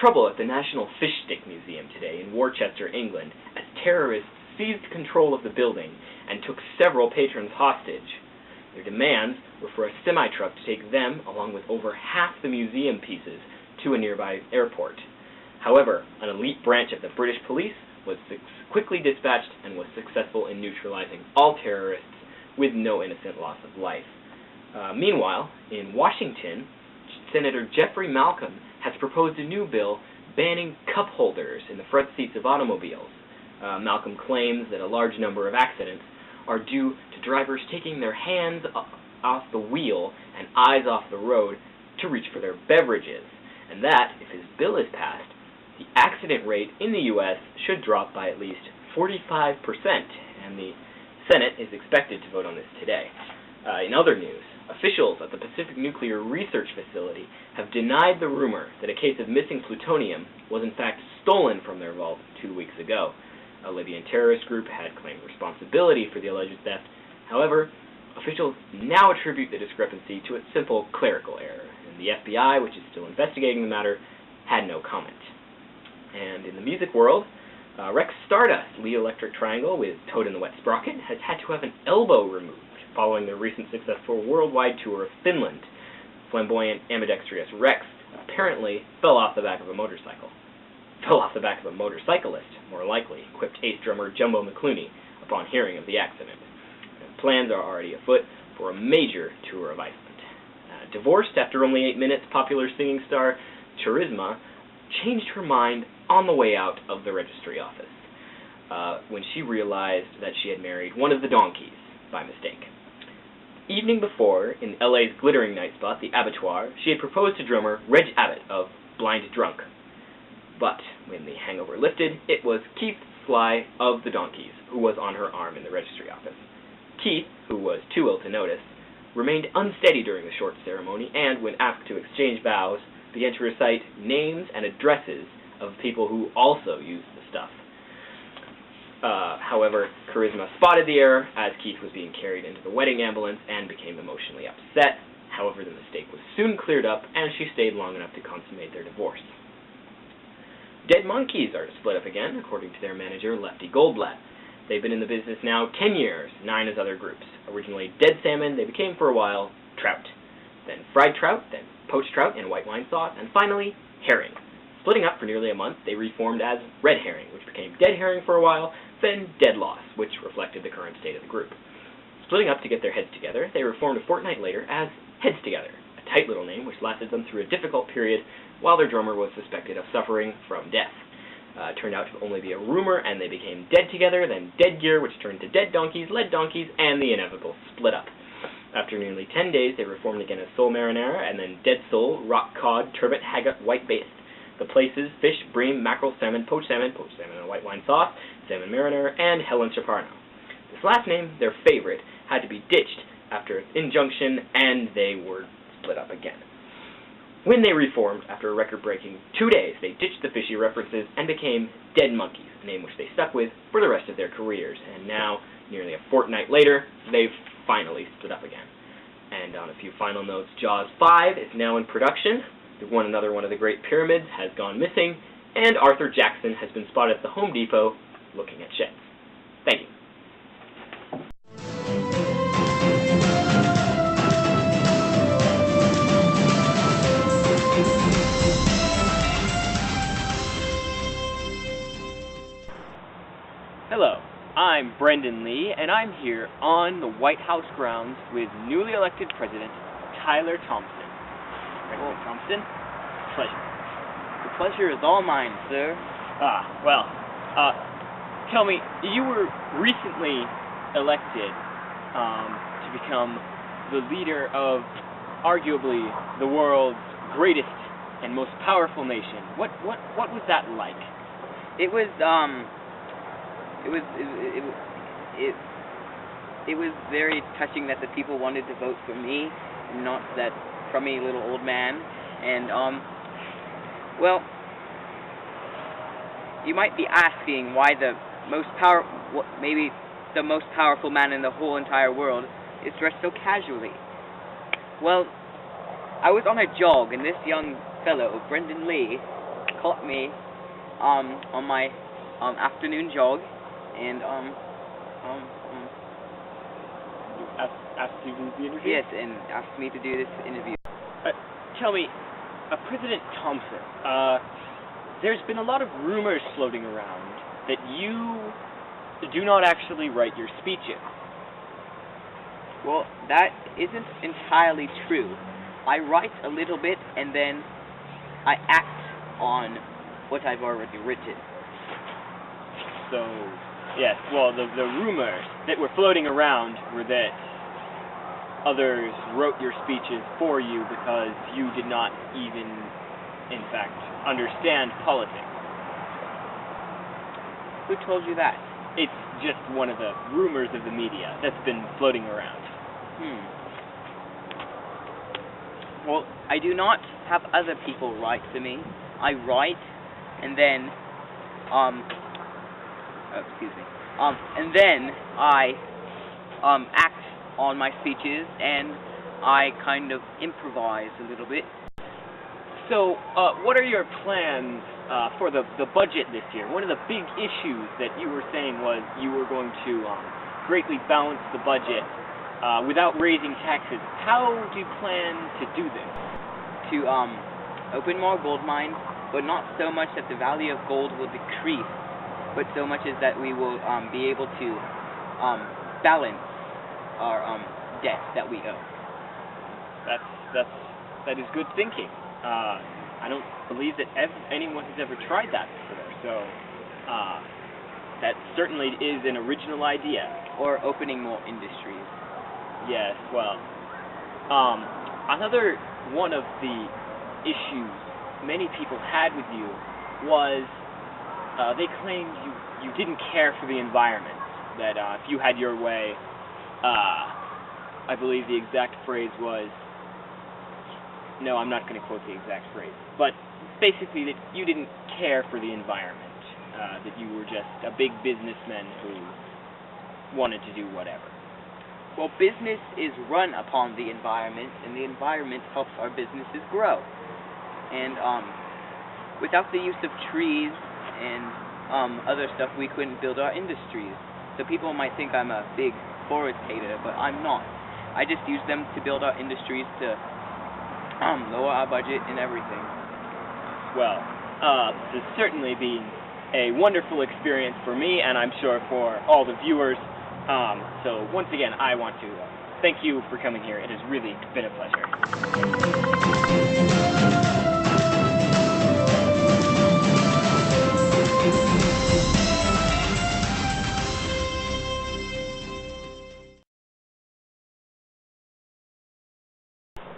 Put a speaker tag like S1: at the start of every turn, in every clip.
S1: trouble at the National Fish Stick Museum today in Worcester, England, as terrorists seized control of the building and took several patrons hostage. Their demands were for a semi-truck to take them, along with over half the museum pieces, to a nearby airport. However, an elite branch of the British police was quickly dispatched and was successful in neutralizing all terrorists with no innocent loss of life. Meanwhile, in Washington, Senator Jeffrey Malcolm has proposed a new bill banning cup holders in the front seats of automobiles. Malcolm claims that a large number of accidents are due to drivers taking their hands off the wheel and eyes off the road to reach for their beverages, and that, if his bill is passed, the accident rate in the U.S. should drop by at least 45%, and the Senate is expected to vote on this today. In other news, officials at the Pacific Nuclear Research Facility have denied the rumor that a case of missing plutonium was in fact stolen from their vault 2 weeks ago. A Libyan terrorist group had claimed responsibility for the alleged theft. However, officials now attribute the discrepancy to a simple clerical error, and the FBI, which is still investigating the matter, had no comment. And in the music world, Rex Stardust, lead Electric Triangle with Toad in the Wet Sprocket, has had to have an elbow removed following their recent successful worldwide tour of Finland. Flamboyant, ambidextrous Rex apparently fell off the back of a motorcycle. Fell off the back of a motorcyclist, more likely, quipped ace drummer Jumbo McClooney upon hearing of the accident. And plans are already afoot for a major tour of Iceland. Divorced after only 8 minutes, popular singing star Charisma changed her mind on the way out of the registry office when she realized that she had married one of the donkeys by mistake. Evening before, in LA's glittering night spot, the Abattoir, she had proposed to drummer Reg Abbott of Blind Drunk. But when the hangover lifted, it was Keith Sly of the Donkeys who was on her arm in the registry office. Keith, who was too ill to notice, remained unsteady during the short ceremony and, when asked to exchange vows, began to recite names and addresses of people who also used the stuff. However, Charisma spotted the error as Keith was being carried into the wedding ambulance and became emotionally upset. However, the mistake was soon cleared up, and she stayed long enough to consummate their divorce. Dead Monkeys are to split up again, according to their manager, Lefty Goldblatt. They've been in the business now 10 years, 9 as other groups. Originally Dead Salmon, they became for a while Trout. Then Fried Trout, then Poached Trout in white wine sauce, and finally Herring. Splitting up for nearly a month, they reformed as Red Herring, which became Dead Herring for a while, then Dead Loss, which reflected the current state of the group. Splitting up to get their heads together, they reformed a fortnight later as Heads Together, a tight little name which lasted them through a difficult period while their drummer was suspected of suffering from death. It turned out to only be a rumor, and they became Dead Together, then Dead Gear, which turned to Dead Donkeys, Lead Donkeys, and the inevitable split up. After nearly 10 days, they reformed again as Soul Marinara, and then Dead Soul, Rock Cod, Turbot, Haggis, White Based. The places, fish, bream, mackerel, salmon in a white wine sauce, salmon marinara, and Helen Chaparno. This last name, their favorite, had to be ditched after its injunction, and they were split up again. When they reformed, after a record-breaking 2 days, they ditched the fishy references and became Dead Monkeys, a name which they stuck with for the rest of their careers. And now, nearly a fortnight later, they've finally split up again. And on a few final notes, Jaws 5 is now in production. Another one of the Great Pyramids has gone missing, and Arthur Jackson has been spotted at the Home Depot looking at sheds. Thank you.
S2: Hello, I'm Brendan Lee, and I'm here on the White House grounds with newly elected President Tyler Thompson. President Thompson, pleasure.
S3: The pleasure is all mine, sir.
S2: Tell me, you were recently elected to become the leader of arguably the world's greatest and most powerful nation. What was that like?
S3: It was very touching that the people wanted to vote for me, and not that crummy little old man. And you might be asking why maybe the most powerful man in the whole entire world is dressed so casually. Well, I was on a jog, and this young fellow, Brendan Lee, caught me on my afternoon jog, and
S2: asked you to do the interview?
S3: yes, and asked me to do this interview.
S2: Tell me, President Thompson, there's been a lot of rumors floating around that you do not actually write your speeches.
S3: Well, that isn't entirely true. I write a little bit, and then I act on what I've already written.
S2: So, yes, well, the rumors that were floating around were that others wrote your speeches for you because you did not even, in fact, understand politics.
S3: Who told you that?
S2: It's just one of the rumors of the media that's been floating around.
S3: Well, I do not have other people write for me. I write, and then, and then I, act on my speeches, and I kind of improvise a little bit.
S2: So, what are your plans for the budget this year? One of the big issues that you were saying was you were going to greatly balance the budget without raising taxes. How do you plan to do this?
S3: To open more gold mines, but not so much that the value of gold will decrease, but so much as that we will be able to balance our debt that we owe.
S2: That is good thinking. I don't believe that anyone has ever tried that before, so that certainly is an original idea.
S3: Or opening more industries.
S2: Yes, well, another one of the issues many people had with you was they claimed you didn't care for the environment, that if you had your way, I believe the exact phrase was, no, I'm not going to quote the exact phrase, but basically that you didn't care for the environment, that you were just a big businessman who wanted to do whatever.
S3: Well, business is run upon the environment, and the environment helps our businesses grow. And without the use of trees and other stuff, we couldn't build our industries. So people might think I'm a big forest hater, but I'm not. I just use them to build our industries to lower our budget and everything.
S2: Well, this has certainly been a wonderful experience for me, and I'm sure for all the viewers. So once again, I want to thank you for coming here. It has really been a pleasure.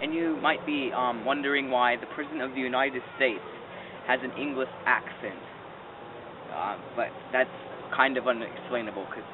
S3: And you might be wondering why the President of the United States has an English accent. But that's kind of unexplainable, because